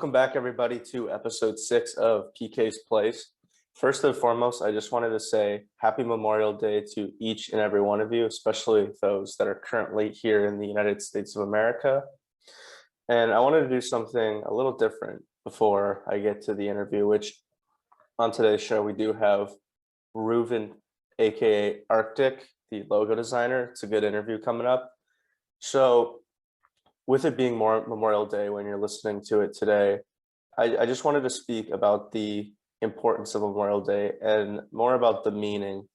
welcome back everybody to episode 6 of PK's Place. First and foremost, I just wanted to say happy Memorial Day to each and every one of you, especially those that are currently here in the United States of America. And I wanted to do something a little different before I get to the interview, which on today's show, we do have Ruben, aka Arktyc, the logo designer. It's a good interview coming up. So with it being Memorial Day when you're listening to it today, I just wanted to speak about the importance of Memorial Day and more about the meaning.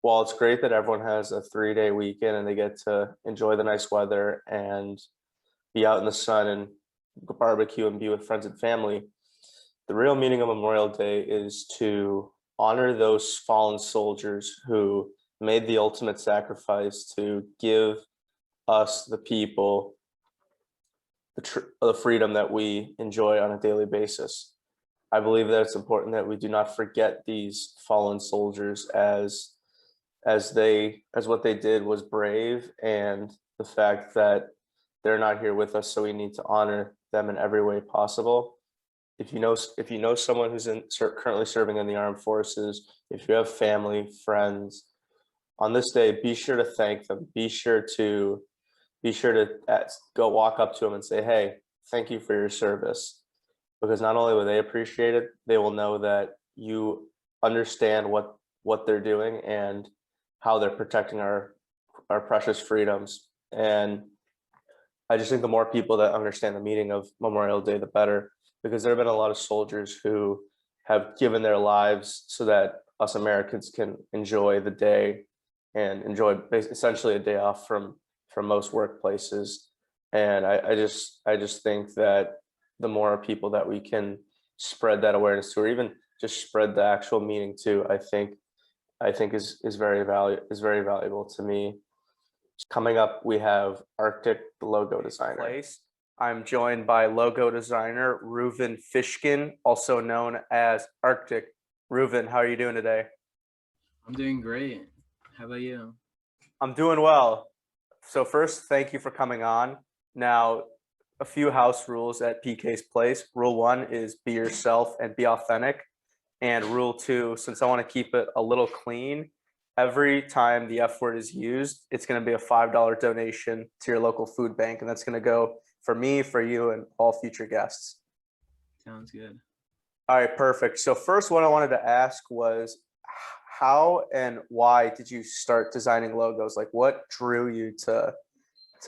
While it's great that everyone has a 3-day weekend and they get to enjoy the nice weather and be out in the sun and barbecue and be with friends and family, the real meaning of Memorial Day is to honor those fallen soldiers who made the ultimate sacrifice to give us, the people, the freedom that we enjoy on a daily basis. I believe that it's important that we do not forget these fallen soldiers as what they did was brave, and the fact that they're not here with us, so we need to honor them in every way possible. If you know someone who's currently serving in the armed forces, if you have family, friends, on this day, be sure to thank them. Be sure to go walk up to them and say, "Hey, thank you for your service." Because not only will they appreciate it, they will know that you understand what they're doing and how they're protecting our precious freedoms. And I just think the more people that understand the meaning of Memorial Day, the better, because there have been a lot of soldiers who have given their lives so that us Americans can enjoy the day and enjoy essentially a day off from most workplaces. And I just think that the more people that we can spread that awareness to, or even just spread the actual meaning to, I think is very valuable to me. Coming up, we have Arktyc, the logo designer. I'm joined by logo designer Ruben Fishkin, also known as Arktyc. Ruben, how are you doing today? I'm doing great. How about you? I'm doing well. So first, thank you for coming on. Now, a few house rules at PK's Place. Rule 1 is be yourself and be authentic. And rule 2, since I want to keep it a little clean, every time the F word is used, it's going to be a $5 donation to your local food bank. And that's going to go for me, for you, and all future guests. Sounds good. All right, perfect. So first, what I wanted to ask was, how and why did you start designing logos? Like, what drew you to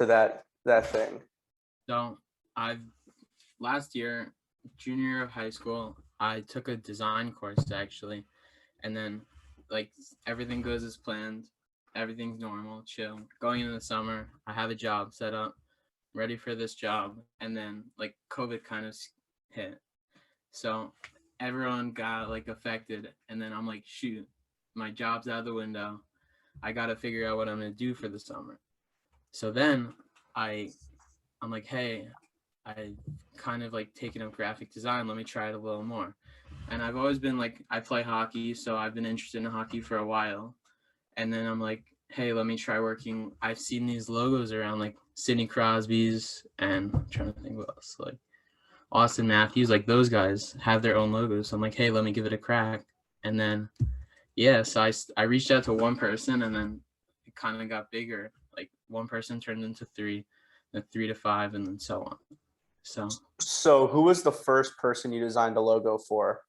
that thing? So last year, junior year of high school, I took a design course actually, and then like everything goes as planned, everything's normal, chill. Going into the summer, I have a job set up, ready for this job, and then like COVID kind of hit, so everyone got like affected, and then I'm like, shoot, my job's out of the window. I got to figure out what I'm gonna do for the summer. So then I'm like, hey, I kind of like taken up graphic design. Let me try it a little more. And I've always been like, I play hockey, so I've been interested in hockey for a while. And then I'm like, hey, let me try working. I've seen these logos around, like Sidney Crosby's, and I'm trying to think what else, like Austin Matthews, like those guys have their own logos. So I'm like, hey, let me give it a crack. And then, yeah, so I reached out to one person, and then it kind of got bigger. Like one person turned into 3, then 3 to 5, and then so on. So who was the first person you designed a logo for?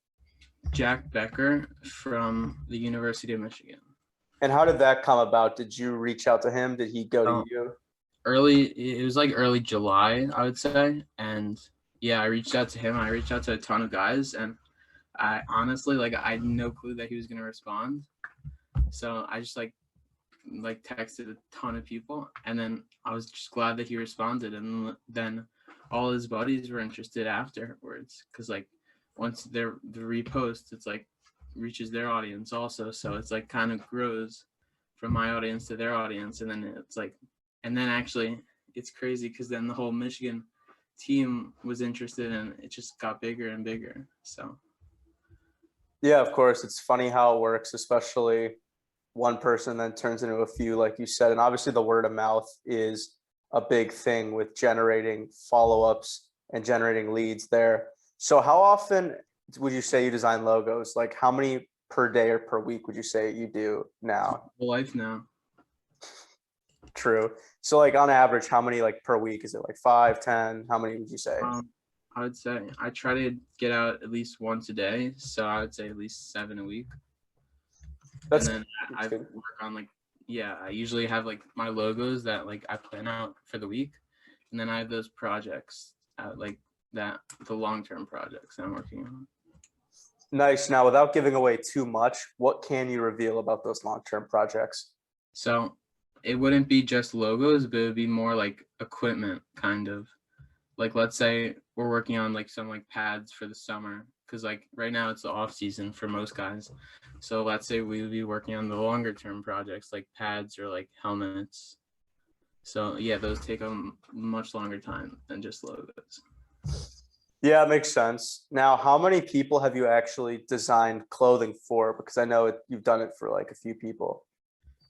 Jack Becker from the University of Michigan. And how did that come about? Did you reach out to him? Did he go to you? It was like early July, I would say. And yeah, I reached out to him. I reached out to a ton of guys, and I honestly, like, I had no clue that he was going to respond. So I just like texted a ton of people, and then I was just glad that he responded. And then all his buddies were interested afterwards, because like once the repost, it's like reaches their audience also, so it's like kind of grows from my audience to their audience. And then it's like, and then actually it's crazy because then the whole Michigan team was interested, and it just got bigger and bigger. So yeah, of course, it's funny how it works, especially one person then turns into a few, like you said. And obviously the word of mouth is a big thing with generating follow-ups and generating leads there. So how often would you say you design logos? Like how many per day or per week would you say you do now? Whole life now. True. So like on average, how many like per week? Is it like 5, 10? How many would you say? I would say I try to get out at least once a day, so I would say at least 7 a week. And then I work on like, I usually have like my logos that like I plan out for the week, and then I have those projects like that, the long-term projects that I'm working on. Nice. Now, without giving away too much, what can you reveal about those long-term projects? So it wouldn't be just logos, but it would be more like equipment, kind of. Like, let's say we're working on like some like pads for the summer, because like right now it's the off season for most guys. So let's say we would be working on the longer term projects like pads or like helmets. So yeah, those take a much longer time than just logos. Yeah, it makes sense. Now, how many people have you actually designed clothing for? Because I know you've done it for like a few people.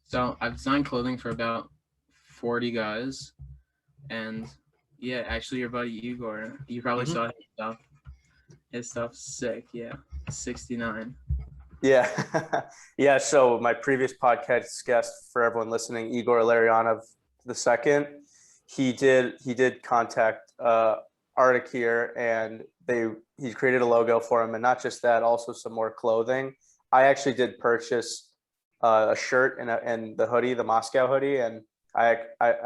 So I've designed clothing for about 40 guys, and yeah, actually your buddy Igor, you probably saw his stuff. His stuff's sick. Yeah, 69. Yeah. Yeah. So my previous podcast guest, for everyone listening, Igor Larionov II, he did contact Arktyc here, and he created a logo for him, and not just that, also some more clothing. I actually did purchase a shirt and the hoodie, the Moscow hoodie, and I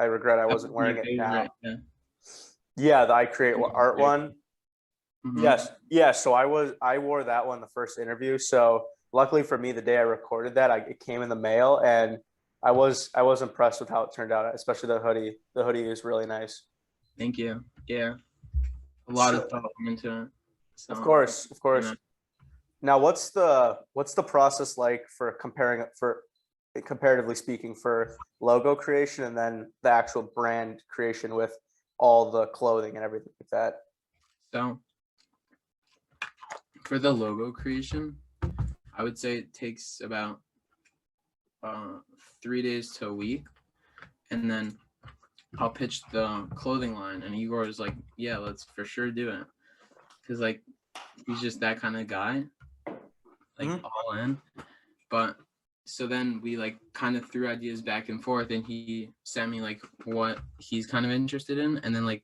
regret I wasn't wearing it now. Yeah, the I Create Art one. Mm-hmm. Yes. Yeah. So I wore that one the first interview. So luckily for me, the day I recorded that, it came in the mail, and I was impressed with how it turned out, especially the hoodie. The hoodie is really nice. Thank you. Yeah. A lot of thought went into it. So, of course. Now, what's the process like for comparatively speaking, for logo creation and then the actual brand creation with all the clothing and everything like that? So for the logo creation, I would say it takes about 3 days to a week, and then I'll pitch the clothing line, and Igor is like, yeah, let's for sure do it, because like he's just that kind of guy, like all in. But so then we like kind of threw ideas back and forth, and he sent me like what he's kind of interested in, and then like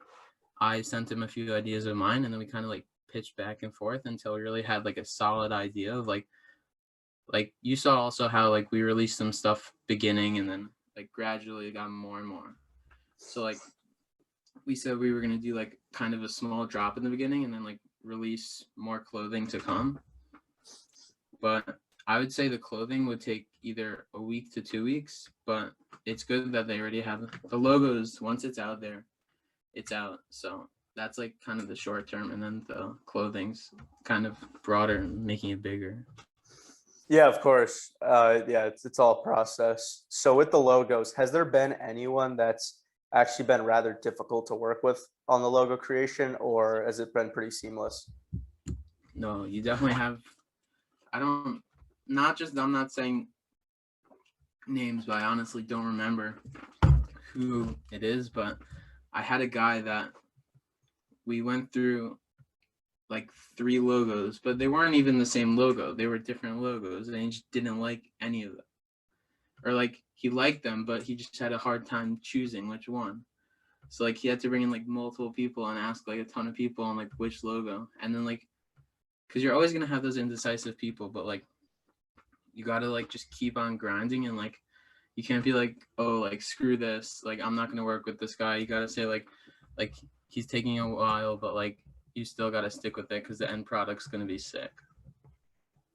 I sent him a few ideas of mine, and then we kind of like pitched back and forth until we really had like a solid idea of like you saw also how like we released some stuff beginning, and then like gradually it got more and more. So like we said we were going to do like kind of a small drop in the beginning, and then like release more clothing to come. But I would say the clothing would take either a week to 2 weeks, but it's good that they already have the logos. Once it's out there, it's out. So that's like kind of the short term, and then the clothing's kind of broader and making it bigger. Yeah, of course. Yeah, it's all process. So with the logos, has there been anyone that's actually been rather difficult to work with on the logo creation, or has it been pretty seamless? No, you definitely have. I'm not saying names, but I honestly don't remember who it is, but I had a guy that we went through like 3 logos, but they weren't even the same logo. They were different logos, and he just didn't like any of them. Or like he liked them, but he just had a hard time choosing which one. So like he had to bring in like multiple people and ask like a ton of people on like which logo. And then like, because you're always gonna have those indecisive people, but like you gotta like just keep on grinding, and like you can't be like, oh, like screw this, like I'm not gonna work with this guy. You gotta say like he's taking a while, but like you still gotta stick with it because the end product's gonna be sick.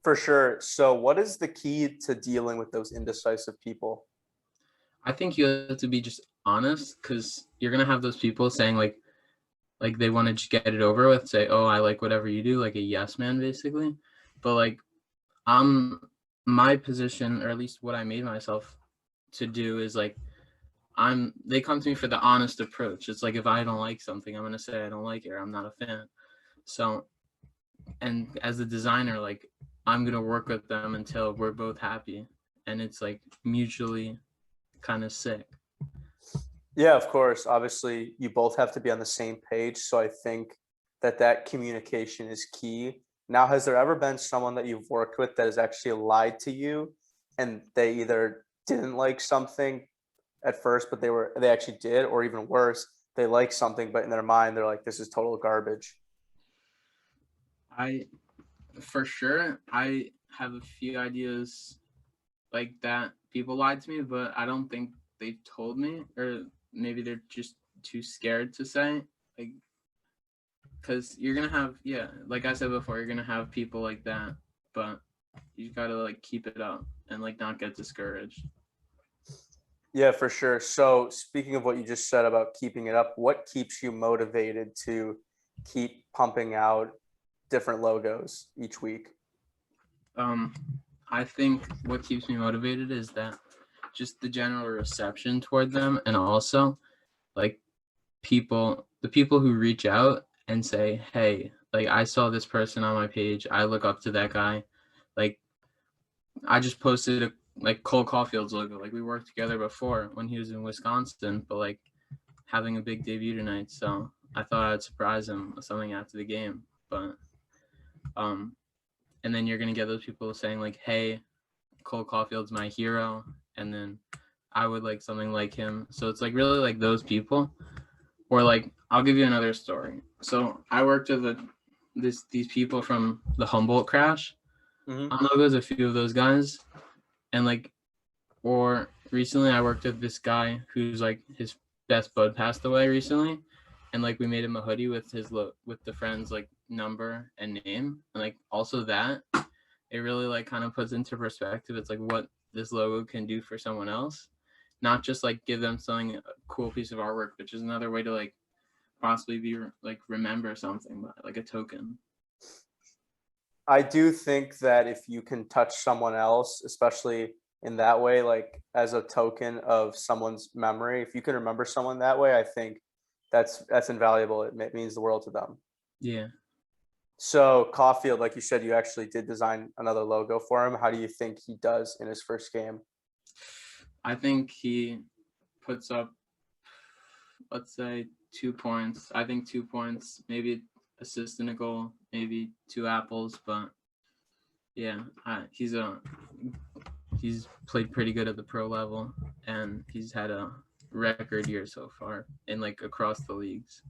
For sure. So what is the key to dealing with those indecisive people? I think you have to be just honest, because you're gonna have those people saying like they want to just get it over with, say, oh, I like whatever you do, like a yes man basically. But like my position, or at least what I made myself to do, is like they come to me for the honest approach. It's like if I don't like something, I'm gonna say I don't like it, or I'm not a fan. So, and as a designer, like I'm gonna work with them until we're both happy, and it's like mutually kind of sick. Yeah, of course. Obviously, you both have to be on the same page. So I think that communication is key. Now, has there ever been someone that you've worked with that has actually lied to you, and they either didn't like something at first, but they actually did, or even worse, they like something, but in their mind they're like, this is total garbage? I for sure I have a few ideas like that. People lied to me, but I don't think they told me, or maybe they're just too scared to say. Like, because you're gonna have, yeah, like I said before, you're gonna have people like that, but you gotta like keep it up and like not get discouraged. Yeah, for sure. So speaking of what you just said about keeping it up, what keeps you motivated to keep pumping out different logos each week? Um, I think what keeps me motivated is that just the general reception toward them, and also like the people who reach out and say, hey, like I saw this person on my page, I look up to that guy. Like I just posted a like Cole Caulfield's logo. Like we worked together before when he was in Wisconsin, but like having a big debut tonight, so I thought I'd surprise him with something after the game. But and then you're gonna get those people saying like, hey, Cole Caulfield's my hero, and then I would like something like him. So it's like really like those people. Or like I'll give you another story. So I worked with these people from the Humboldt crash. Mm-hmm. I know there's a few of those guys, and like, or recently I worked with this guy who's like his best bud passed away recently, and like we made him a hoodie with with the friend's like number and name, and like also that it really like kind of puts into perspective. It's like what this logo can do for someone else, not just like give them something, a cool piece of artwork, but just another way to like possibly be like remember something, like a token. I do think that if you can touch someone else, especially in that way, like as a token of someone's memory, if you can remember someone that way, I think that's invaluable. It means the world to them. Yeah, So Caulfield, like you said, you actually did design another logo for him. How do you think he does in his first game? I think he puts up, let's say 2 points. I think 2 points, maybe assist and a goal, maybe 2 apples. But yeah, he's played pretty good at the pro level, and he's had a record year so far in like across the leagues.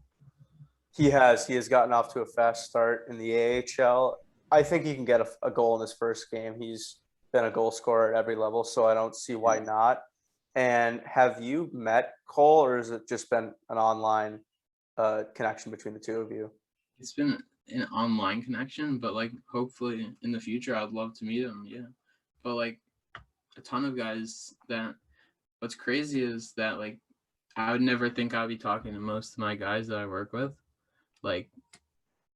He has gotten off to a fast start in the AHL. I think he can get a goal in his first game. He's been a goal scorer at every level, so I don't see why not. And have you met Cole, or has it just been an online connection between the two of you? It's been an online connection, but like hopefully in the future I'd love to meet him. Yeah, but like a ton of guys that what's crazy is that like I would never think I'd be talking to most of my guys that I work with, like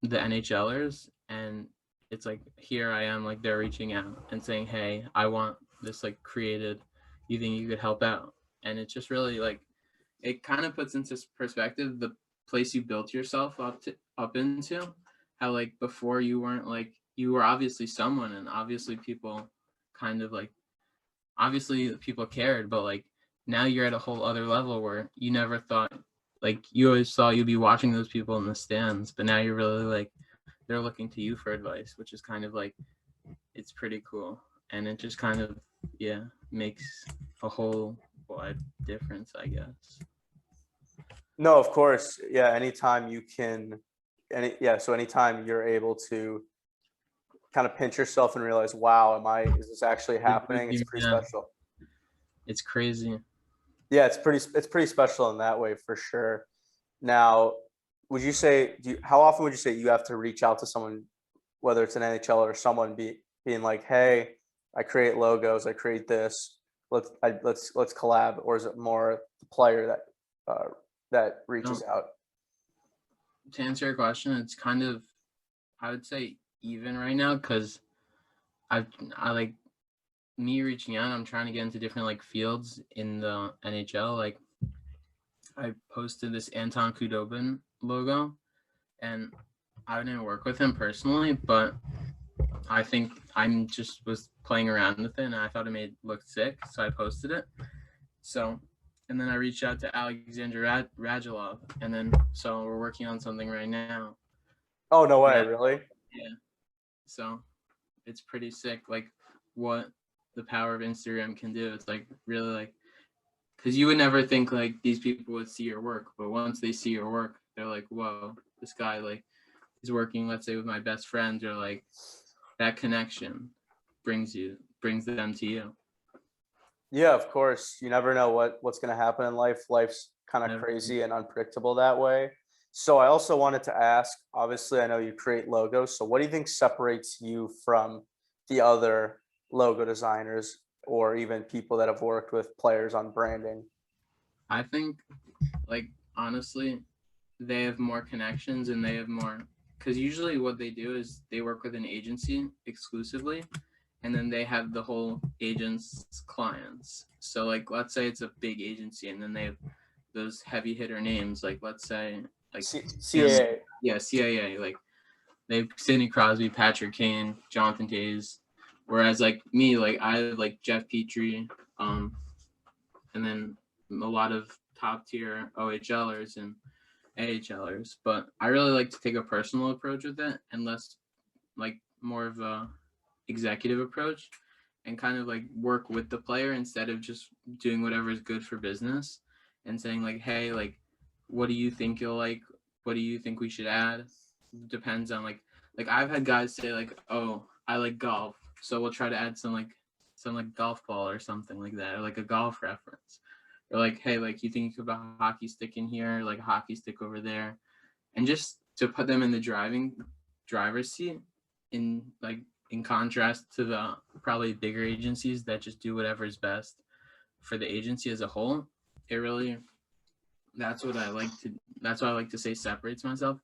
the NHLers, and it's like here I am, like they're reaching out and saying, hey, I want this like created, you think you could help out? And it's just really like it kind of puts into perspective the place you built yourself up into, how like before you weren't like, you were obviously someone, and obviously people kind of like, obviously people cared, but like now you're at a whole other level where you never thought, like you always thought you'd be watching those people in the stands, but now you're really like they're looking to you for advice, which is kind of like, it's pretty cool. And it just kind of, yeah, makes a whole wide difference, I guess. No, of course. Yeah, anytime you can, so anytime you're able to kind of pinch yourself and realize, wow, is this actually happening? It's pretty Yeah, special. it's crazy. Yeah, it's pretty special in that way for sure. Now, would you say, how often would you say you have to reach out to someone, whether it's an NHL or someone being like, hey, I create logos, I create this, let's collab, or is it more the player that reaches No, out? to answer your question, it's kind of, I would say even right now, because I like me reaching out. I'm trying to get into different like fields in the NHL. Like I posted this Anton Khudobin logo, and I didn't work with him personally, but I think I'm just was playing around with it, and I thought it look sick, so I posted it. So, and then I reached out to Alexander Radulov, and then so we're working on something right now. Oh, no way, Yeah, really? yeah. So it's pretty sick, like what the power of Instagram can do. It's like really like, because you would never think like these people would see your work, but once they see your work, they're like, whoa, this guy like is working, let's say, with my best friend, or like that connection brings them to you. Yeah, of course. You never know what's going to happen in life. Life's kind of Never. crazy and unpredictable that way. So I also wanted to ask, obviously I know you create logos. So what do you think separates you from the other logo designers or even people that have worked with players on branding? I think, like, honestly, they have more connections and they have more, because usually what they do is they work with an agency exclusively, and then they have the whole agent's clients. So like, let's say it's a big agency, and then they have those heavy hitter names, like let's say like CAA. yeah, CIA, like they have Sidney Crosby, Patrick Kane, Jonathan Tays. Whereas like me, like I have like Jeff Petrie, and then a lot of top tier OHLers and AHLers. But I really like to take a personal approach with it, and less like more of a executive approach, and kind of like work with the player instead of just doing whatever is good for business, and saying like, hey, like, what do you think you'll like? What do you think we should add? Depends on like I've had guys say like, oh, I like golf, so we'll try to add some like golf ball or something like that, or like a golf reference, or like, hey, like you think you could put a hockey stick in here, like a hockey stick over there, and just to put them in the driver's seat, in like in contrast to the probably bigger agencies that just do whatever is best for the agency as a whole. It really, that's what I like to that's what I like to say separates myself,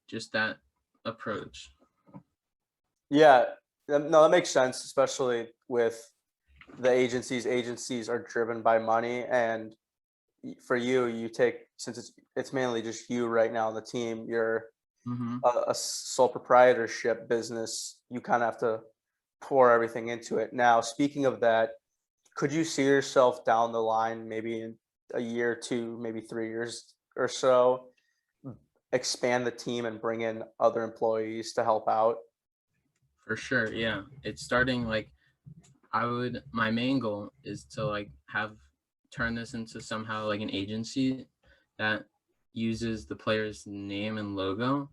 just that approach. Yeah, no, that makes sense, especially with the agencies. Agencies are driven by money, and for you, you take, since it's mainly just you right now on the team, you're Mm-hmm. a sole proprietorship business. You kind of have to pour everything into it. Now, speaking of that, could you see yourself down the line, maybe in a year, two, maybe 3 years or so, expand the team and bring in other employees to help out? For sure, yeah. It's starting like, my main goal is to like have turn this into somehow like an agency that uses the player's name and logo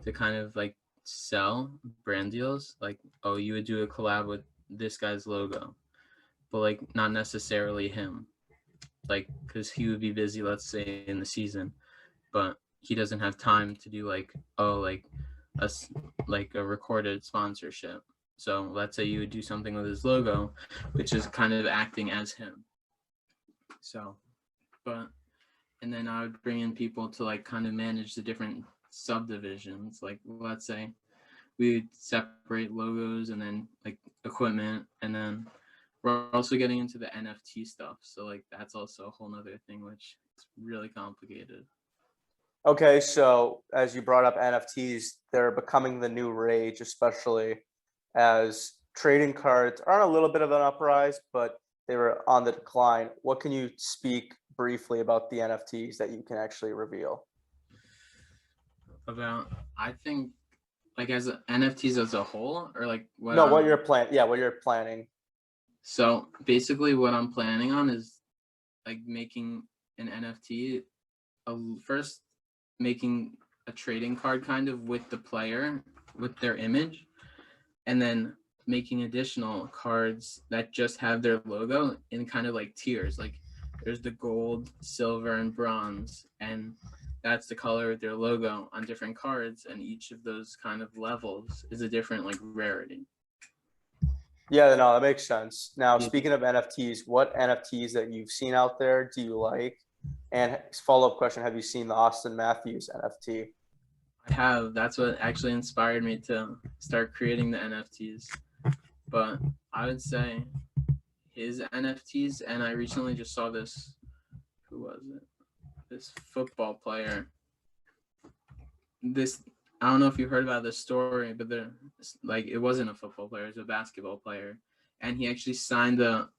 to kind of like sell brand deals. Like, oh, you would do a collab with this guy's logo, but like not necessarily him, like because he would be busy, let's say, in the season, but he doesn't have time to do like, oh, a like a recorded sponsorship. So let's say you would do something with his logo, which is kind of acting as him. So, but and then I would bring in people to like kind of manage the different subdivisions. Like let's say we would separate logos and then like equipment, and then we're also getting into the NFT stuff. So like that's also a whole nother thing, which is really complicated. Okay, so as you brought up NFTs, they're becoming the new rage, especially as trading cards are on a little bit of an uprise, but they were on the decline. What can you speak briefly about the NFTs that you can actually reveal? About, I think, like as NFTs as a whole, or like what No, what I'm. you're yeah, what you're planning. So basically, what I'm planning on is like making an NFT. First, making a trading card kind of with the player, with their image, and then making additional cards that just have their logo in kind of like tiers. Like there's the gold, silver, and bronze, and that's the color of their logo on different cards, and each of those kind of levels is a different like rarity. Yeah, no, that makes sense. Now, Yeah. speaking of NFTs, what NFTs that you've seen out there do you like? And follow-up question, have you seen the Austin Matthews NFT? I have. That's what actually inspired me to start creating the NFTs. But I would say his NFTs, and I recently just saw this. Who was it? This football player. This, I don't know if you heard about this story, but they're like, it wasn't a football player; it was a basketball player, and he actually signed a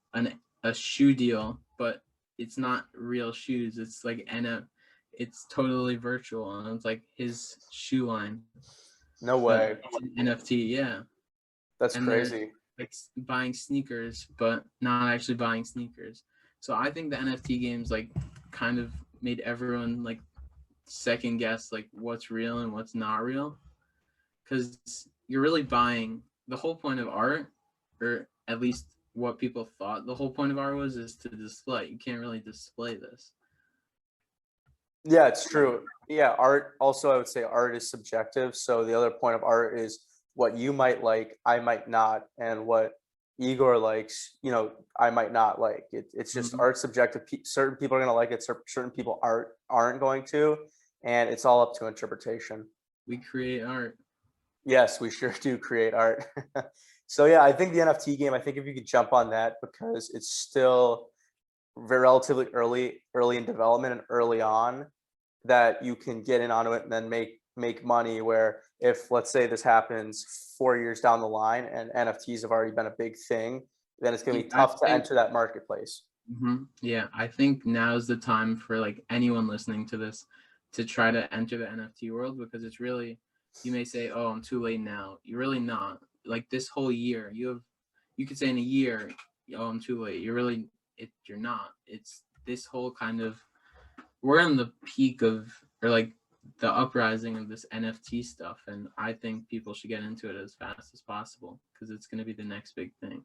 shoe deal, but it's not real shoes. It's like it's totally virtual, and it's like his shoe line. No but way. it's an NFT, yeah. That's And they're crazy. like buying sneakers, but not actually buying sneakers. So I think the NFT games like kind of made everyone like second guess like what's real and what's not real, because you're really buying the whole point of art, or at least what people thought the whole point of art was, is to display. You can't really display this. Yeah, it's true. Yeah, art also, I would say art is subjective. So the other point of art is what you might like, I might not, and what Igor likes, I might not like. It's just Mhm. art subjective. Certain people are going to like it, certain people aren't going to, and it's all up to interpretation. We create art. Yes, we sure do create art. So yeah, I think the NFT game, I think if you could jump on that because it's still very relatively early in development and early on, that you can get in onto it and then make money. Where if let's say this happens 4 years down the line and NFTs have already been a big thing, then it's going to be I tough to think enter that marketplace. Yeah, I think now's the time for like anyone listening to this to try to enter the NFT world, because it's really, you may say, "Oh, I'm too late now." You're really not. Like this whole year, you could say in a year, "Oh, I'm too late." You're not. It's this whole kind of, we're in the peak of, or like the uprising of this NFT stuff, and I think people should get into it as fast as possible because it's going to be the next big thing.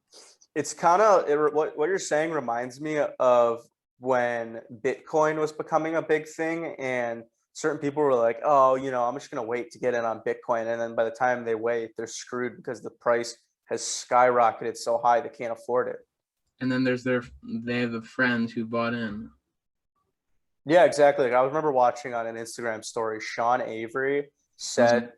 It's kind of what you're saying reminds me of when Bitcoin was becoming a big thing, and certain people were like, "Oh, I'm just gonna wait to get in on Bitcoin," and then by the time they wait, they're screwed because the price has skyrocketed so high they can't afford it. And then they have a friend who bought in. Yeah, exactly. Like, I remember watching on an Instagram story, Sean Avery Mhm. said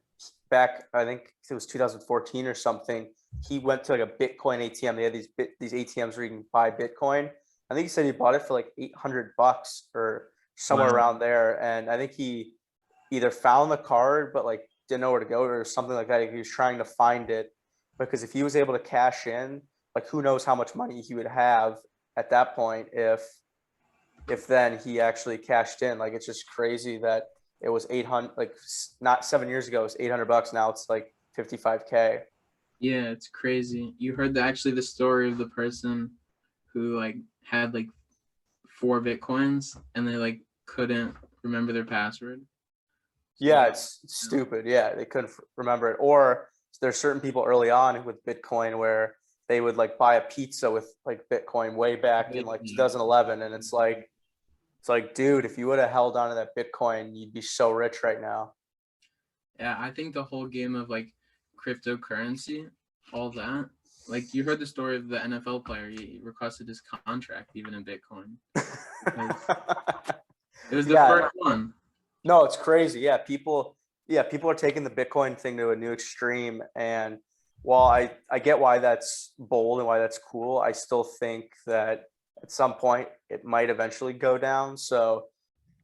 back, I think it was 2014 or something, he went to like a Bitcoin ATM. They had these ATMs where you can buy Bitcoin. I think he said he bought it for like $800 or somewhere Wow. around there. And I think he either found the card but like didn't know where to go or something like that. He was trying to find it because if he was able to cash in, like who knows how much money he would have at that point if then he actually cashed in. Like it's just crazy that it was 800, like not 7 years ago, it was $800. Now it's like 55K. Yeah, it's crazy. You heard actually the story of the person who like had like 4 Bitcoins and they like couldn't remember their password. Yeah, So it's yeah. stupid. Yeah, they couldn't remember it. Or there's certain people early on with Bitcoin where they would like buy a pizza with like Bitcoin way back in like 2011, and it's like, dude, if you would have held on to that Bitcoin, you'd be so rich right now. Yeah, I think the whole game of like cryptocurrency, all that. Like you heard the story of the NFL player. He requested his contract even in Bitcoin because it was the Yeah, first one. no, it's crazy. Yeah, people are taking the Bitcoin thing to a new extreme. And while I get why that's bold and why that's cool, I still think that at some point it might eventually go down. So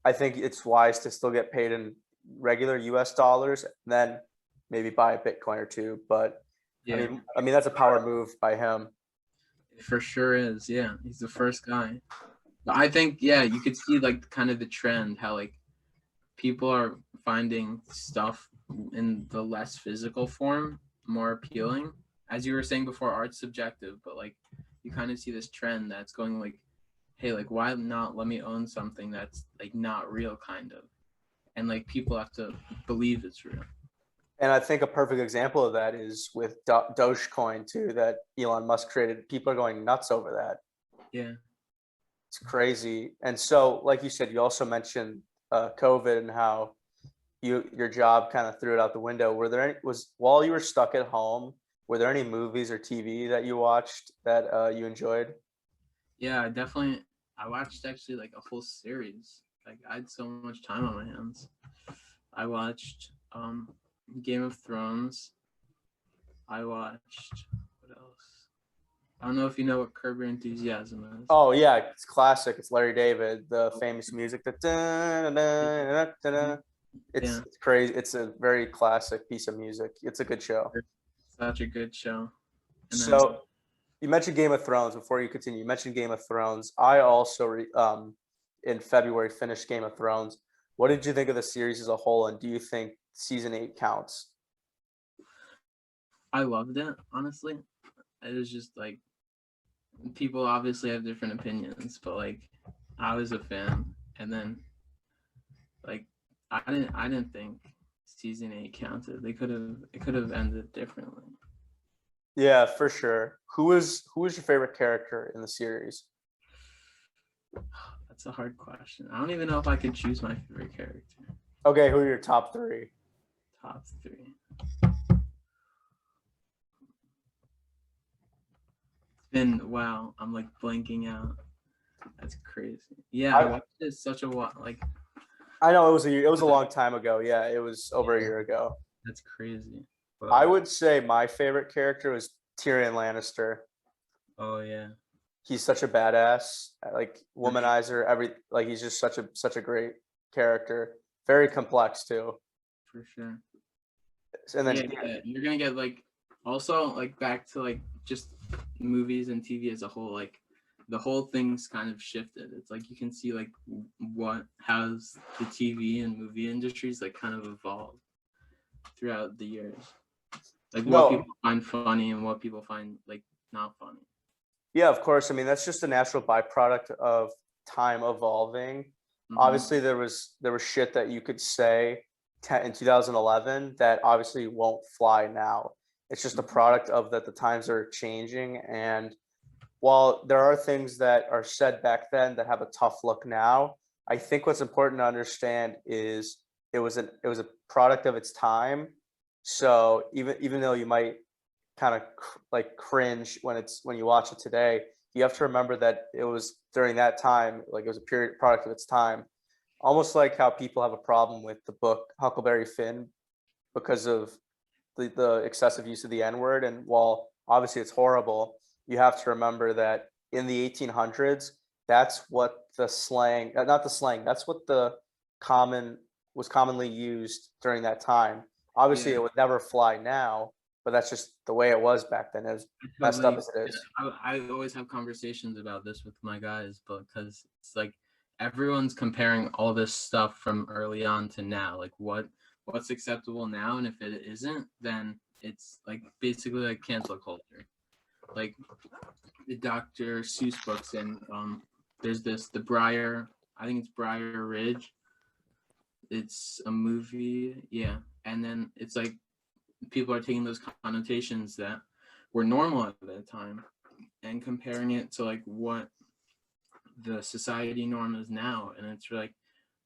I think it's wise to still get paid in regular US dollars, and then maybe buy a Bitcoin or two. But I Yeah, mean, I mean that's a power move by him. it for sure is. Yeah, he's the first guy. But I think yeah, you could see like kind of the trend how like people are finding stuff in the less physical form more appealing. As you were saying before, art's subjective, but like you kind of see this trend that's going like, hey, like why not let me own something that's like not real, kind of, and like people have to believe it's real. And I think a perfect example of that is with Dogecoin too, that Elon Musk created. People are going nuts over that. Yeah, It's crazy. And so, like you said, you also mentioned COVID and how your job kind of threw it out the window. Were there any, was while you were stuck at home, were there any movies or TV that you watched that you enjoyed? yeah, I watched actually like a whole series. Like I had so much time on my hands. I watched Game of Thrones. I watched what else? I don't know if you know what Curb Your Enthusiasm is. Oh yeah, it's classic. It's Larry David, the famous music. It's Yeah, it's crazy. It's a very classic piece of music. It's a good show. such a good show. And then So you mentioned Game of Thrones. Before you continue, you mentioned Game of Thrones. I also in February finished Game of Thrones. What did you think of the series as a whole, and do you think season 8 counts? I loved it, honestly. It was just like people obviously have different opinions, but like I was a fan, and then like I didn't think season 8 counted. It could have ended differently. Yeah, for sure. Who was your favorite character in the series? That's a hard question. I don't even know if I could choose my favorite character. Okay, who are your top three? Top 3. Been wow, I'm like blanking out. That's crazy. Yeah, I watched it such a while. Like I know it was a long time ago. Yeah, it was over a year ago. that's crazy. I But would say my favorite character was Tyrion Lannister. oh yeah, He's such a badass, like womanizer. He's just such a great character. Very complex too. for sure. And then Yeah, you're gonna get like also like back to like just movies and TV as a whole. Like the whole thing's kind of shifted. It's like you can see like what how's the TV and movie industries like kind of evolved throughout the years. Like what people find funny and what people find like not funny. Yeah, of course. I mean, that's just a natural byproduct of time evolving. Mm-hmm. Obviously, there was shit that you could say in 2011 that obviously won't fly now. It's just a product of that the times are changing. And while there are things that are said back then that have a tough look now, I think what's important to understand is it was a product of its time. So even though you might kind of like cringe when you watch it today, you have to remember that it was during that time, like it was a period product of its time. Almost like how people have a problem with the book Huckleberry Finn because of the excessive use of the N-word. And while obviously it's horrible, you have to remember that in the 1800s, that's what the slang, not the slang, that's what the was commonly used during that time. Obviously, it would never fly now, but that's just the way it was back then. As messed up as it is. I always have conversations about this with my guys, but because it's like everyone's comparing all this stuff from early on to now, like what's acceptable now, and if it isn't, then it's like basically like cancel culture. Like the Dr. Seuss books, and there's the Briar, I think it's Briar Ridge. It's a movie, yeah, and then it's like people are taking those connotations that were normal at that time and comparing it to like what the society norm is now, and it's like,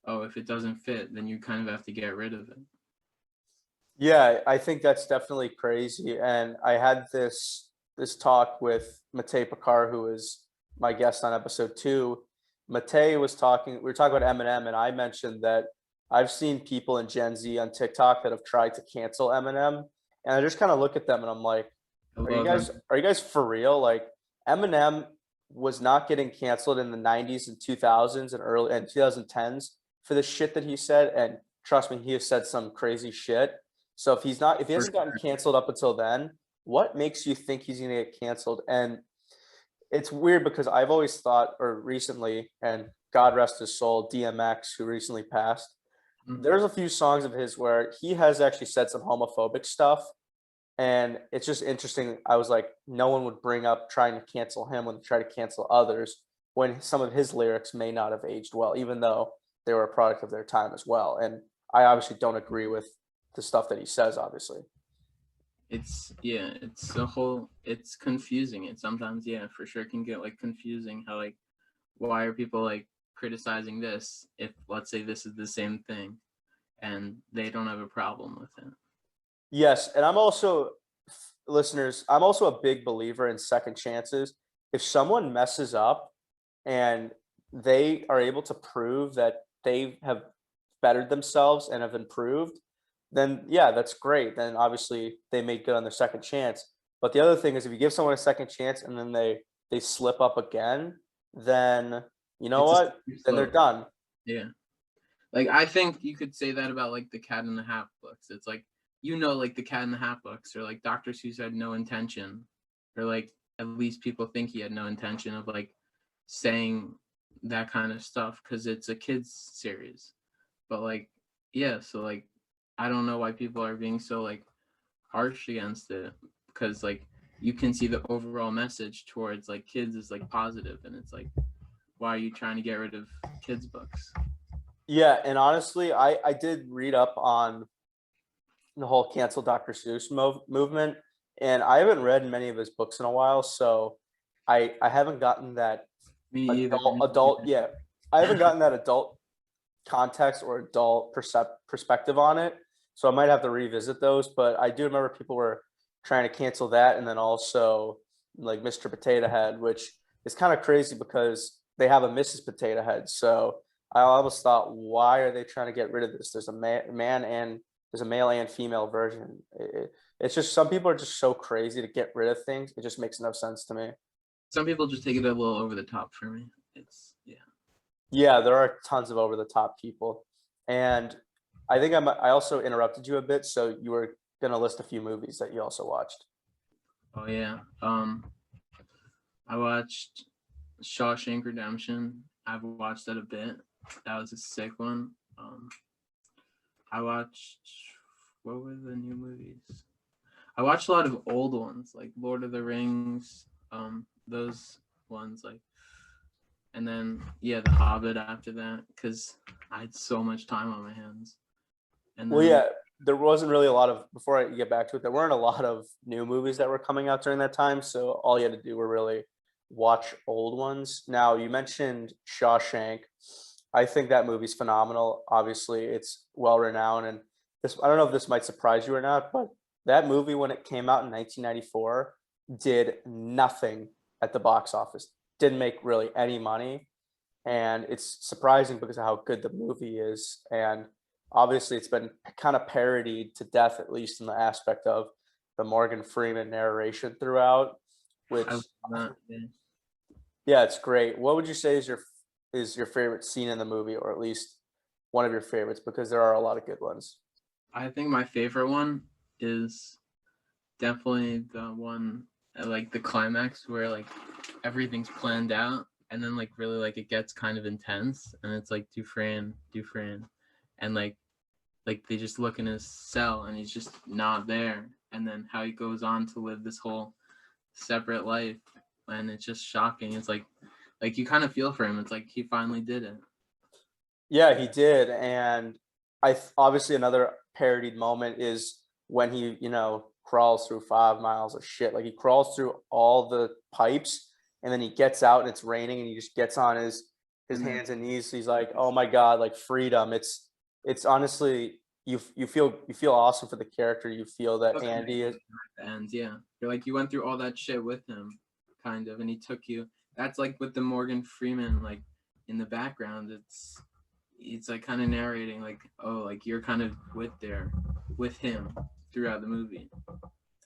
oh, if it doesn't fit, then you kind of have to get rid of it. Yeah, I think that's definitely crazy. And I had this talk with Matej Pekar, who was my guest on episode 2. Matej was talking, we were talking about Eminem, and I mentioned that I've seen people in Gen Z on TikTok that have tried to cancel Eminem, and I just kind of look at them and I'm like, are you guys for real? Like Eminem was not getting canceled in the 90s and 2000s and early and 2010s for the shit that he said, and trust me, he has said some crazy shit. So if he hasn't gotten canceled up until then, what makes you think he's gonna get canceled? And it's weird because I've always thought, or recently, and God rest his soul, DMX, who recently passed, there's a few songs of his where he has actually said some homophobic stuff. And it's just interesting. I was like, no one would bring up trying to cancel him when they try to cancel others when some of his lyrics may not have aged well, even though they were a product of their time as well. And I obviously don't agree with the stuff that he says, obviously. It's confusing. It sometimes, yeah, for sure can get like confusing how like, why are people like criticizing this if let's say this is the same thing and they don't have a problem with it. Yes, and I'm also, listeners, I'm also a big believer in second chances. If someone messes up and they are able to prove that they have bettered themselves and have improved, then yeah, that's great. Then obviously they made good on their second chance. But the other thing is if you give someone a second chance and then they slip up again, then you know what? Then they're done. Yeah. Like I think you could say that about like the Cat in the Hat books. It's like, like the Cat in the Hat books, or like Dr. Seuss had no intention, or like at least people think he had no intention of like saying that kind of stuff because it's a kids series. But like, yeah, so like I don't know why people are being so like harsh against it. because like you can see the overall message towards like kids is like positive, and it's like, why are you trying to get rid of kids' books? Yeah, and honestly, I did read up on the whole cancel Dr. Seuss movement, and I haven't read many of his books in a while, so I haven't gotten that Me either. yeah, I haven't gotten that adult context or adult perspective on it, so I might have to revisit those. But I do remember people were trying to cancel that, and then also like Mr. Potato Head, which is kind of crazy because they have a Mrs. Potato Head. So I almost thought, why are they trying to get rid of this? There's a man and there's a male and female version. It's just some people are just so crazy to get rid of things. It just makes no sense to me. Some people just take it a little over the top for me. It's Yeah, there are tons of over the top people, and I think I also interrupted you a bit, so you were gonna list a few movies that you also watched. Oh yeah. I watched Shawshank Redemption. I've watched that a bit. That was a sick one. I watched, what were the new movies? I watched a lot of old ones like Lord of the Rings, those ones like, and then yeah, The Hobbit after that because I had so much time on my hands. And then, Well, yeah, there wasn't really a lot of, before I get back to it, there weren't a lot of new movies that were coming out during that time. So all you had to do were really watch old ones. Now, you mentioned Shawshank. I think that movie's phenomenal. Obviously, it's well renowned. And this, I don't know if this might surprise you or not, but that movie, when it came out in 1994, did nothing at the box office, didn't make really any money. And it's surprising because of how good the movie is. And obviously, it's been kind of parodied to death, at least in the aspect of the Morgan Freeman narration throughout, which, I love that, yeah. yeah, it's great. What would you say is your favorite scene in the movie, or at least one of your favorites? Because there are a lot of good ones. I think my favorite one is definitely the one at like the climax where like everything's planned out, and then like really like it gets kind of intense, and it's like Dufresne, and like they just look in his cell and he's just not there, and then how he goes on to live this whole separate life, and it's just shocking. It's like you kind of feel for him. It's like he finally did it. Yeah, he did. And obviously another parodied moment is when he, crawls through 5 miles of shit. Like he crawls through all the pipes and then he gets out and it's raining and he just gets on his And then hands and knees. He's like, oh my God, like freedom. It's honestly, you feel awesome for the character. You feel that took him Andy is, at the end, yeah. You're like you went through all that shit with him, kind of, and he took you. That's like with the Morgan Freeman, like in the background. It's like kind of narrating, like, oh, like you're kind of with him throughout the movie.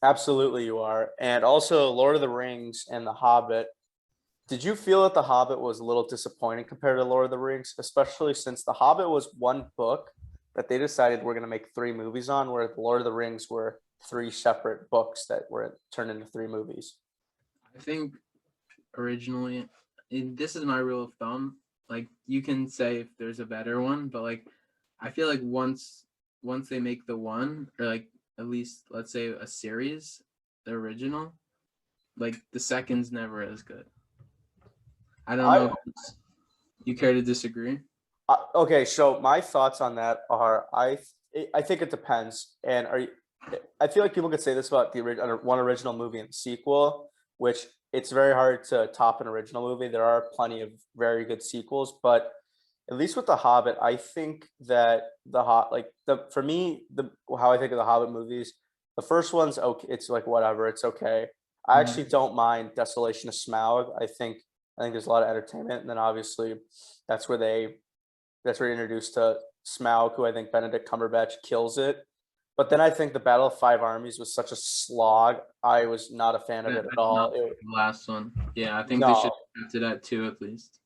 absolutely you are. And also Lord of the Rings and The Hobbit. Did you feel that The Hobbit was a little disappointing compared to Lord of the Rings, especially since The Hobbit was one book that they decided we're going to make three movies on, where The Lord of the Rings were three separate books that were turned into three movies? I think originally, this is my rule of thumb. Like you can say if there's a better one, but like I feel like once they make the one, or like at least let's say a series, the original, like the second's never as good. I don't I know. You care to disagree? Okay, so my thoughts on that are I think it depends. And I feel like people could say this about the one original movie and sequel, which it's very hard to top an original movie. There are plenty of very good sequels, but at least with The Hobbit, I think that for me, the how I think of the Hobbit movies, the first one's okay. It's like whatever, it's okay. I actually Mhm. don't mind Desolation of Smaug. I think there's a lot of entertainment, and then obviously that's where they that's where you're introduced to Smaug, who I think Benedict Cumberbatch kills it. But then I think the Battle of Five Armies was such a slog. I was not a fan of I it at did not all. like the last one. Yeah, I think they should No, have to that too at least.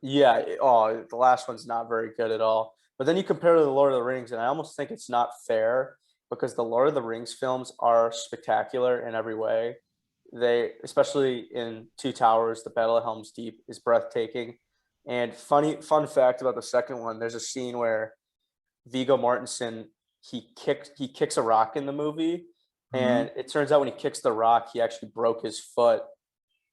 yeah. Oh, the last one's not very good at all. But then you compare to the Lord of the Rings, and I almost think it's not fair because the Lord of the Rings films are spectacular in every way. Especially in Two Towers, the Battle of Helm's Deep is breathtaking. And fun fact about the second one, there's a scene where Viggo Mortensen he kicks a rock in the movie, Mm-hmm. And it turns out when he kicks the rock, he actually broke his foot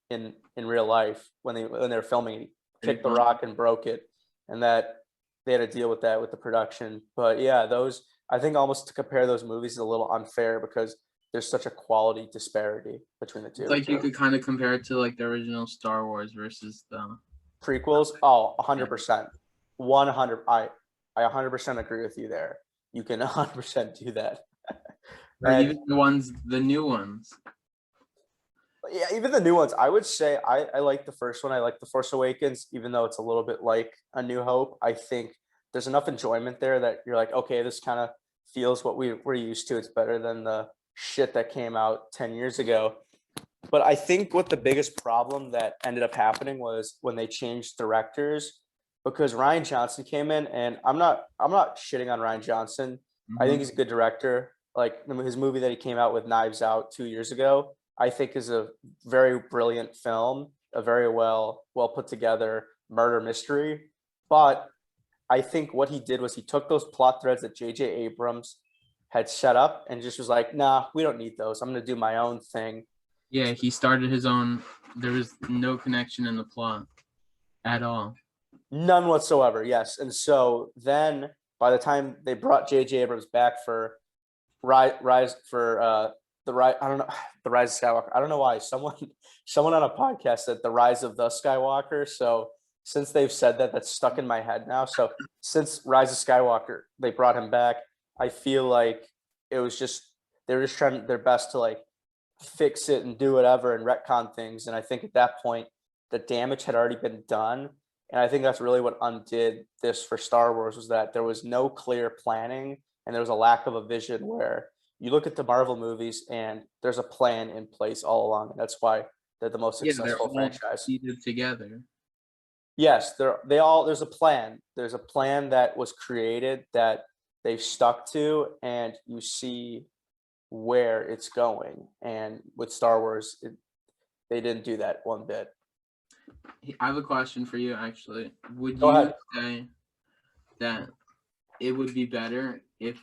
in real life when they were filming it. He Pretty kicked the fun. rock and broke it, and that they had to deal with that with the production. But yeah, those, I think almost to compare those movies is a little unfair because there's such a quality disparity between the It's two. like you could kind of compare it to like the original Star Wars versus the Prequels, oh, 100%. 100, I 100% agree with you there. You can 100% do that. or And even the new ones. yeah, even the new ones, I would say I like the first one. I like The Force Awakens, even though it's a little bit like A New Hope. I think there's enough enjoyment there that you're like, okay, this kind of feels what we're used to. It's better than the shit that came out 10 years ago. But I think what the biggest problem that ended up happening was when they changed directors, because Ryan Johnson came in, and I'm not shitting on Ryan Johnson. I think Mm-hmm. he's a good director. Like his movie that he came out with, Knives Out, 2 years ago, I think is a very brilliant film, a very well put together murder mystery. But I think what he did was he took those plot threads that J.J. Abrams had set up and just was like, nah, we don't need those. I'm going to do my own thing. Yeah, he started his own. There was no connection in the plot at all. None whatsoever, yes. And so then by the time they brought J.J. Abrams back for Rise for the Rise, I don't know, the Rise of Skywalker. I don't know why someone on a podcast said the Rise of the Skywalker. So since they've said that, that's stuck in my head now. So since Rise of Skywalker, they brought him back. I feel like it was just they were just trying their best to like fix it and do whatever and retcon things. And I think at that point, the damage had already been done. And I think that's really what undid this for Star Wars was that there was no clear planning and there was a lack of a vision where you look at the Marvel movies and there's a plan in place all along. And that's why they're the most Yeah, they're successful all franchise. seated together. Yes, there's a plan. There's a plan that was created that they've stuck to, and you see where it's going. And with Star Wars, they didn't do that one bit. I have a question for you, actually. Would Go you ahead. say that it would be better if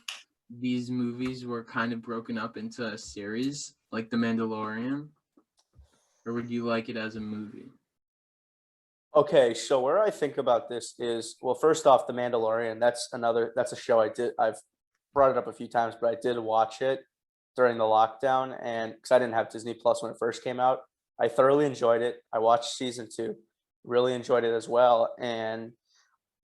these movies were kind of broken up into a series, like The Mandalorian? Or would you like it as a movie? Okay, so where I think about this is, well, first off, The Mandalorian, that's a show I've brought it up a few times, but I did watch it during the lockdown, and because I didn't have Disney Plus when it first came out. I thoroughly enjoyed it. I watched season 2, really enjoyed it as well. And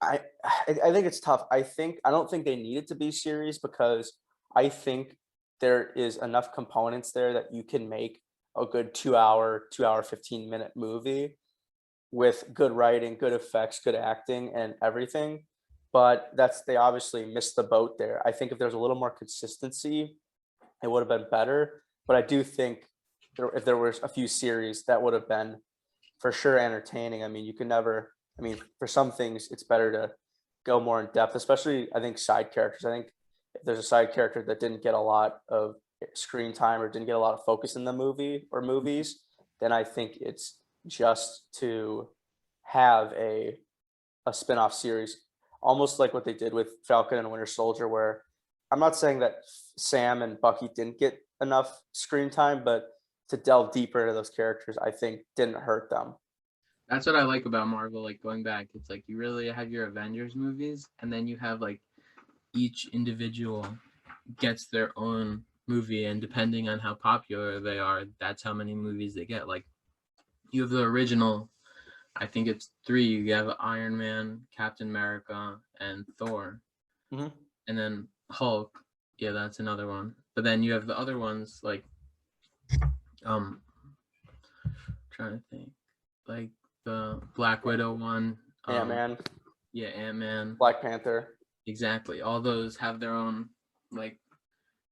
I think it's tough. I don't think they need it to be series because I think there is enough components there that you can make a good 2 hour 15-minute movie with good writing, good effects, good acting, and everything. But they obviously missed the boat there. I think if there's a little more consistency, it would have been better. But I do think if there was a few series, that would have been for sure entertaining. I mean, you can never. I mean, for some things, it's better to go more in depth, especially I think side characters. I think if there's a side character that didn't get a lot of screen time or didn't get a lot of focus in the movie or movies, then I think it's just to have a spin-off series, almost like what they did with Falcon and Winter Soldier, where I'm not saying that Sam and Bucky didn't get enough screen time, but to delve deeper into those characters, I think didn't hurt them. That's what I like about Marvel, like going back. It's like you really have your Avengers movies, and then you have like each individual gets their own movie, and depending on how popular they are, that's how many movies they get. Like you have the original, I think it's 3. You have Iron Man, Captain America, and Thor. Mhm. And then Hulk. Yeah, that's another one. But then you have the other ones like trying to think. Like the Black Widow one. Ant-Man, Yeah, Ant-Man. Black Panther. Exactly. All those have their own like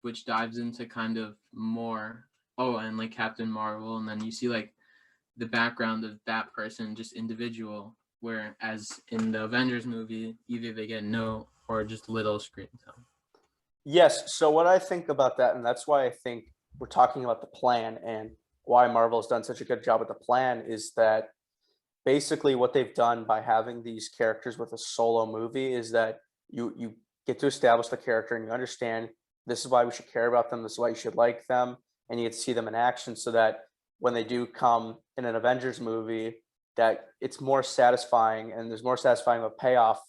which dives into kind of more and like Captain Marvel, and then you see like the background of that person just individual, whereas in the Avengers movie either they get no or just little screen time. Yes. So what I think about that, and that's why I think we're talking about the plan and why Marvel has done such a good job with the plan, is that basically what they've done by having these characters with a solo movie is that you get to establish the character and you understand this is why we should care about them. This is why you should like them. And you get to see them in action so that when they do come in an Avengers movie, that it's more satisfying and there's more satisfying of a payoff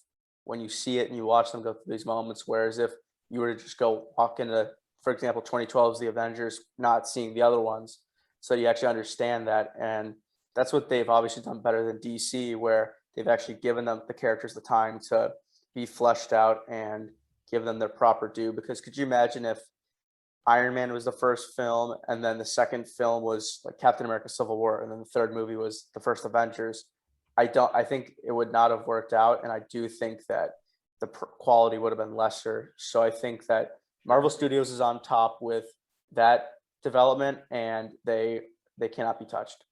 when you see it and you watch them go through these moments. Whereas if you were to just go walk into, for example, 2012's The Avengers, not seeing the other ones, so you actually understand that. And that's what they've obviously done better than DC, where they've actually given them the characters the time to be fleshed out and give them their proper due. Because could you imagine if Iron Man was the first film and then the second film was like Captain America Civil War and then the third movie was the first Avengers? I think it would not have worked out, and I do think that the quality would have been lesser. So I think that Marvel Studios is on top with that development, and they cannot be touched.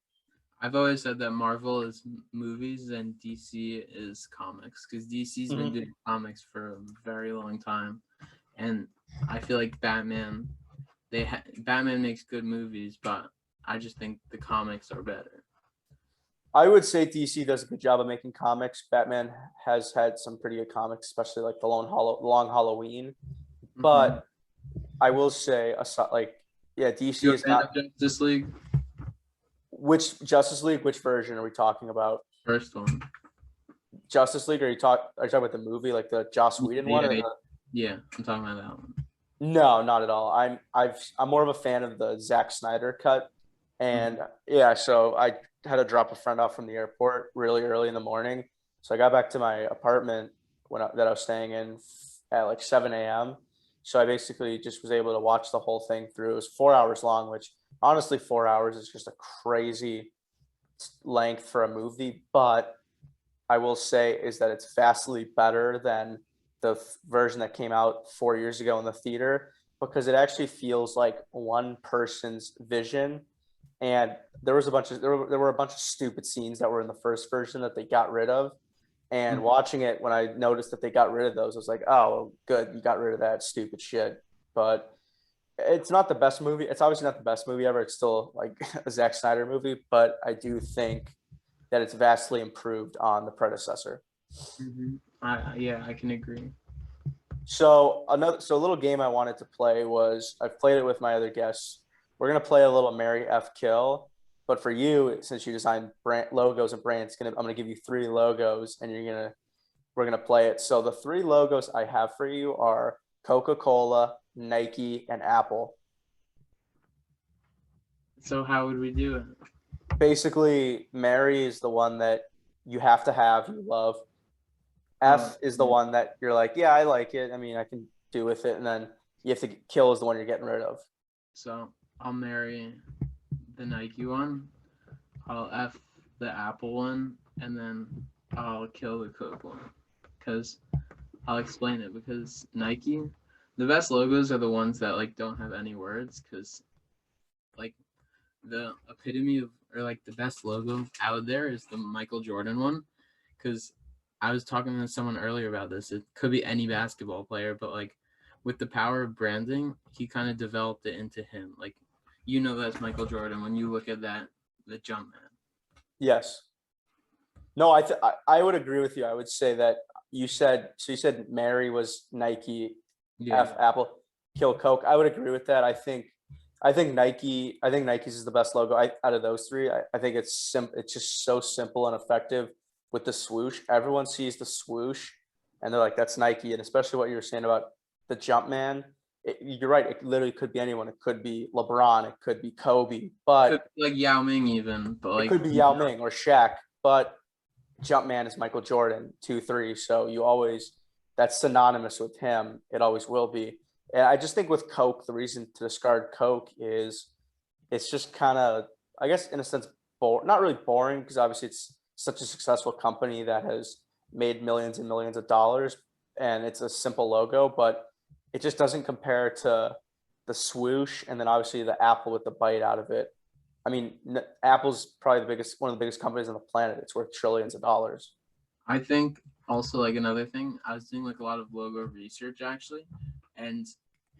I've always said that Marvel is movies and DC is comics, because DC's been doing comics for a very long time, and I feel like Batman makes good movies, but I just think the comics are better. I would say DC does a good job of making comics. Batman has had some pretty good comics, especially like the Long Halloween. But I will say, DC is not Justice League. Which Justice League? Which version are we talking about? First one. Justice League? Are you talking about the movie, like the Joss Whedon one? Yeah, I'm talking about that one. No, not at all. I'm more of a fan of the Zack Snyder cut, and so I had to drop a friend off from the airport really early in the morning, so I got back to my apartment that I was staying in at like 7 a.m. So I basically just was able to watch the whole thing through. It was 4 hours long, which honestly 4 hours is just a crazy length for a movie. But I will say is that it's vastly better than the version that came out 4 years ago in the theater, because it actually feels like one person's vision. And there were a bunch of stupid scenes that were in the first version that they got rid of. And watching it, when I noticed that they got rid of those, I was like, oh, good, you got rid of that stupid shit. But it's not the best movie. It's obviously not the best movie ever. It's still like a Zack Snyder movie, but I do think that it's vastly improved on the predecessor. I can agree. So a little game I wanted to play was, I've played it with my other guests. We're gonna play a little Marry F Kill, but for you, since you design brand logos and brands, I'm gonna give you 3 logos, and we're gonna play it. So the 3 logos I have for you are Coca-Cola, Nike, and Apple. So how would we do it? Basically, Marry is the one that you have to have, you love. F is the one that you're like, yeah, I like it. I mean, I can do with it. And then you have to kill is the one you're getting rid of. So I'll marry the Nike one. I'll F the Apple one, and then I'll kill the Coke one. Because I'll explain it. Because Nike, the best logos are the ones that like don't have any words. Because like the epitome of, or like the best logo out there is the Michael Jordan one. Because I was talking to someone earlier about this. It could be any basketball player, but like with the power of branding, he kind of developed it into him. Like, that's Michael Jordan when you look at that, the jump man. Yes. No, I would agree with you. I would say that you said Mary was Nike, F Apple, kill Coke. I would agree with that. I think Nike's is the best logo out of those 3. I think it's just so simple and effective. With the swoosh, everyone sees the swoosh and they're like, that's Nike. And especially what you were saying about the jump man, you're right. It literally could be anyone. It could be LeBron. It could be Kobe, but it could be like Yao Ming even. But like, it could be Yao Ming or Shaq, but jump man is Michael Jordan, 2-3. So that's synonymous with him. It always will be. And I just think with Coke, the reason to discard Coke is it's just kind of, I guess in a sense, not really boring, because obviously it's such a successful company that has made millions and millions of dollars, and it's a simple logo, but it just doesn't compare to the swoosh and then obviously the Apple with the bite out of it. I mean, Apple's probably one of the biggest companies on the planet. It's worth trillions of dollars. I think also like another thing, I was doing like a lot of logo research actually, and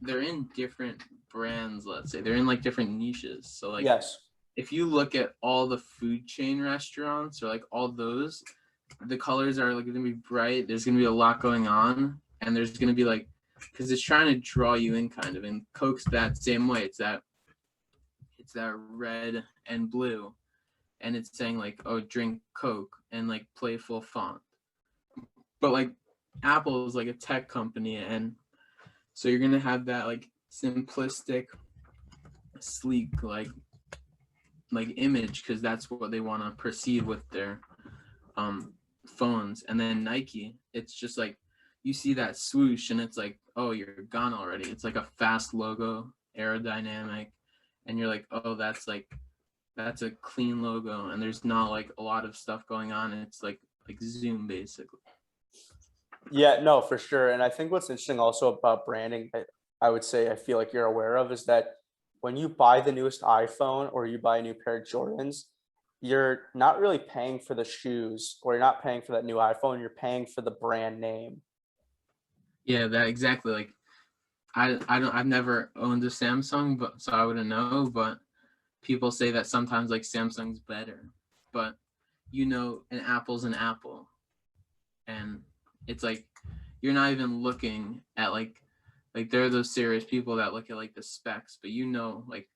they're in different brands. Let's say they're in like different niches. So like, yes. If you look at all the food chain restaurants or like all those, the colors are like going to be bright. There's going to be a lot going on, and there's going to be like because it's trying to draw you in kind of, and Coke's that same way. It's that red and blue, and it's saying like, oh, drink Coke, and like playful font. But like Apple is like a tech company, and so you're gonna have that like simplistic, sleek like image, because that's what they want to perceive with their phones. And then Nike, it's just like you see that swoosh and it's like, oh, you're gone already. It's like a fast logo, aerodynamic, and you're like, oh, that's a clean logo, and there's not like a lot of stuff going on. It's like Zoom basically. Yeah, no, for sure. And I think what's interesting also about branding, I would say I feel like you're aware of, is that when you buy the newest iPhone or you buy a new pair of Jordans, you're not really paying for the shoes, or you're not paying for that new iPhone, you're paying for the brand name. Yeah, that exactly. Like I've never owned a Samsung, but so I wouldn't know, but people say that sometimes like Samsung's better. But an apple's an apple. And it's like you're not even looking at like there are those serious people that look at like the specs, but like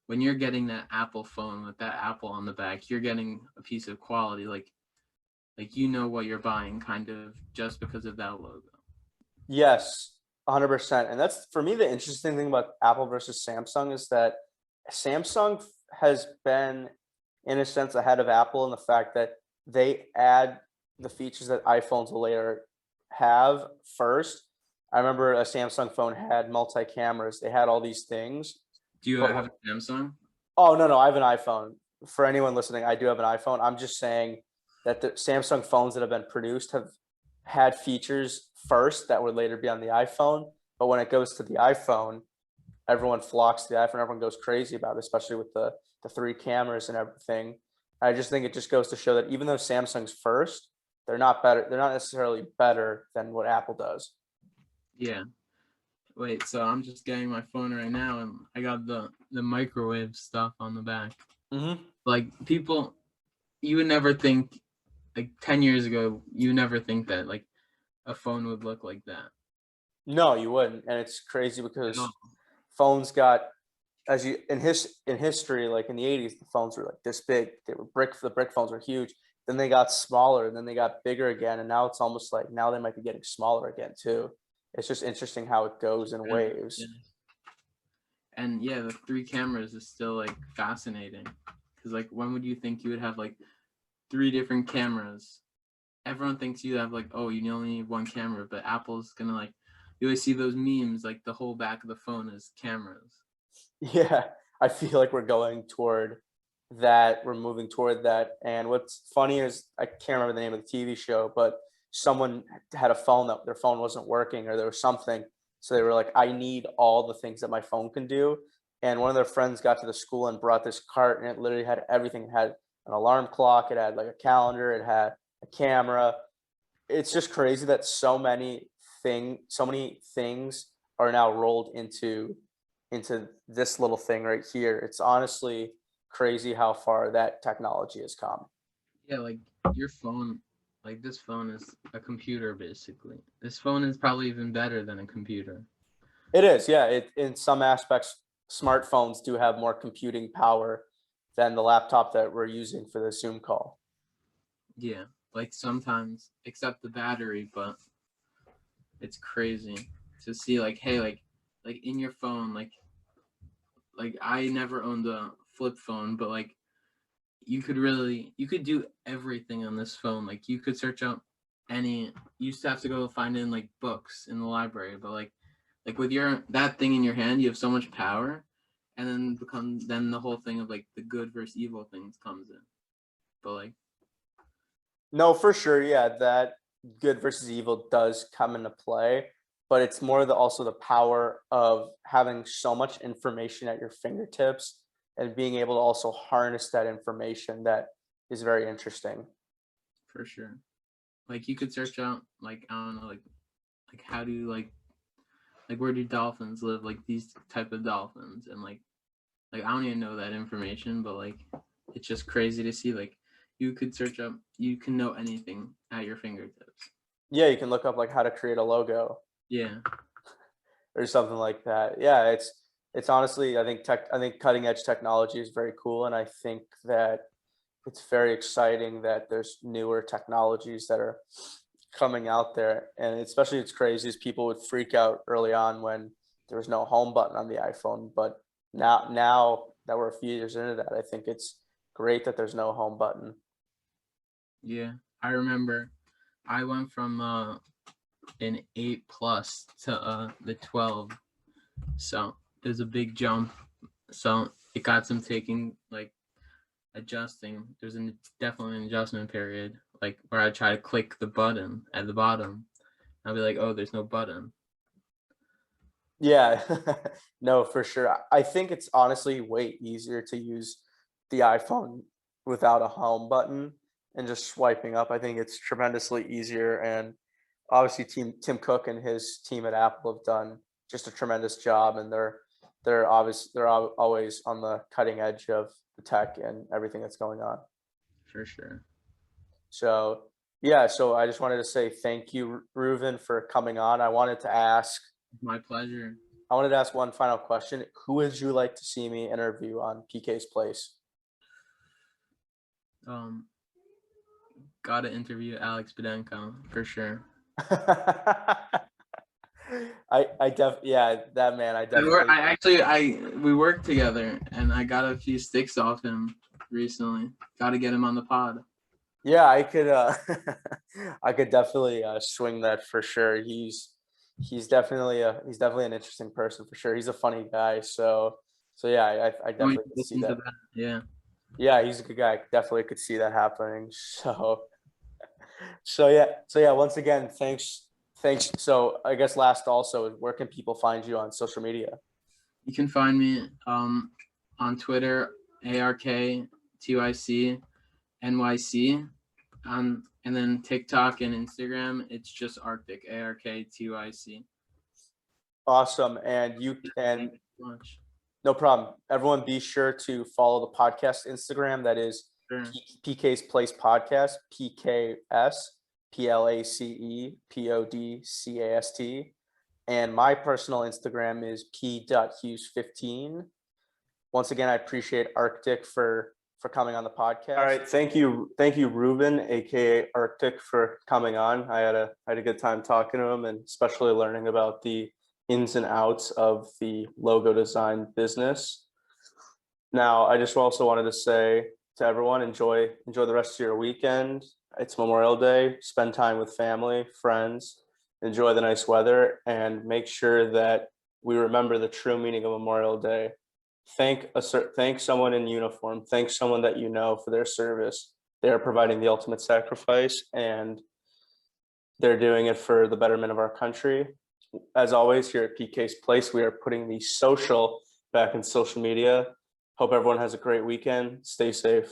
when you're getting that Apple phone with that apple on the back, you're getting a piece of quality, like what you're buying kind of just because of that logo. Yes, 100%. And that's for me the interesting thing about Apple versus Samsung is that Samsung has been, in a sense, ahead of Apple in the fact that they add the features that iPhones will later have first. I remember a Samsung phone had multi cameras. They had all these things. Do you But have a Samsung? oh no, I have an iPhone. For anyone listening, I do have an iPhone. I'm just saying that the Samsung phones that have been produced have had features first that would later be on the iPhone. But when it goes to the iPhone, everyone flocks to the iPhone. Everyone goes crazy about it, especially with the three cameras and everything. I just think it just goes to show that even though Samsung's first, they're not better. They're not necessarily better than what Apple does. Yeah. Wait, so I'm just getting my phone right now, and I got the microwave stuff on the back. Mm-hmm. Like people, you would never think, like 10 years ago, you would never think that like a phone would look like that. No, you wouldn't, and it's crazy At because all. phones got in history, like in the 80s, the phones were like this big. They were the brick phones were huge. Then they got smaller, and then they got bigger again, and now it's almost like now they might be getting smaller again too. It's just interesting how it goes in waves. Yeah. And yeah, the three cameras is still like fascinating, because like when would you think you would have like three different cameras? Everyone thinks you have like, oh, you only need one camera, but Apple's gonna like, you always see those memes like the whole back of the phone is cameras. Yeah, I feel like we're going toward that. We're moving toward that. And what's funny is I can't remember the name of the TV show, but someone had a phone that their phone wasn't working or there was something. So they were like, I need all the things that my phone can do. And one of their friends got to the school and brought this cart, and it literally had everything. It had an alarm clock, it had like a calendar, it had a camera. It's just crazy that so many things are now rolled into this little thing right here. It's honestly crazy how far that technology has come. Yeah, like your phone, like this phone is a computer basically. This phone is probably even better than a computer. It is, yeah. In some aspects, smartphones do have more computing power than the laptop that we're using for the Zoom call. Yeah, like sometimes, except the battery, but it's crazy to see like, hey, like in your phone, like I never owned a flip phone, but like you could do everything on this phone. Like you could search out you used to have to go find in like books in the library, but like with that thing in your hand, you have so much power, and then the whole thing of like the good versus evil things comes in. But like, No, for sure, yeah, that good versus evil does come into play, but it's more also the power of having so much information at your fingertips and being able to also harness that information that is very interesting. for sure, like you could search out like, I don't know, like how do like where do dolphins live, like these type of dolphins, and like I don't even know that information, but like it's just crazy to see like you could search up, you can know anything at your fingertips. Yeah, you can look up like how to create a logo. Yeah, or something like that. Yeah, it's honestly, I think cutting edge technology is very cool, and I think that it's very exciting that there's newer technologies that are coming out there, and especially it's crazy as people would freak out early on when there was no home button on the iPhone, but now that we're a few years into that, I think it's great that there's no home button. Yeah, I remember I went from an 8 plus to the 12, so it was a big jump. So it got some taking, like adjusting. There's definitely an adjustment period, like where I try to click the button at the bottom. I'll be like, oh, there's no button. Yeah, no, for sure. I think it's honestly way easier to use the iPhone without a home button and just swiping up. I think it's tremendously easier. And obviously, Tim Cook and his team at Apple have done just a tremendous job, and they're always on the cutting edge of the tech and everything that's going on. For sure. So yeah, so I just wanted to say thank you, Ruben, for coming on. My pleasure. I wanted to ask one final question. Who would you like to see me interview on PK's Place? Gotta interview Alex Bedenko for sure. Yeah, that man, I definitely. We worked together, and I got a few sticks off him recently. Got to get him on the pod. Yeah, I could I could definitely swing that for sure. He's definitely an interesting person for sure. He's a funny guy, so yeah, I definitely could see that. Yeah. Yeah, he's a good guy. Definitely could see that happening. So yeah, once again, thanks. So I guess last also, where can people find you on social media? You can find me on Twitter, ARKTYC NYC, and then TikTok and Instagram, it's just Arktyc, ARKTYC. Awesome. And you can, no problem. Everyone be sure to follow the podcast Instagram. That is PK's Place Podcast, PKS PLACE PODCAST. And my personal Instagram is p.hughes15. Once again, I appreciate Arktyc for coming on the podcast. All right, thank you, Ruben, aka Arktyc, for coming on. I had a good time talking to him, and especially learning about the ins and outs of the logo design business. Now, I just also wanted to say to everyone, enjoy the rest of your weekend. It's Memorial Day. Spend time with family, friends, enjoy the nice weather, and make sure that we remember the true meaning of Memorial Day. Thank someone in uniform. Thank someone that you know for their service. They are providing the ultimate sacrifice, and they're doing it for the betterment of our country. As always, here at PK's Place, we are putting the social back in social media. Hope everyone has a great weekend. Stay safe.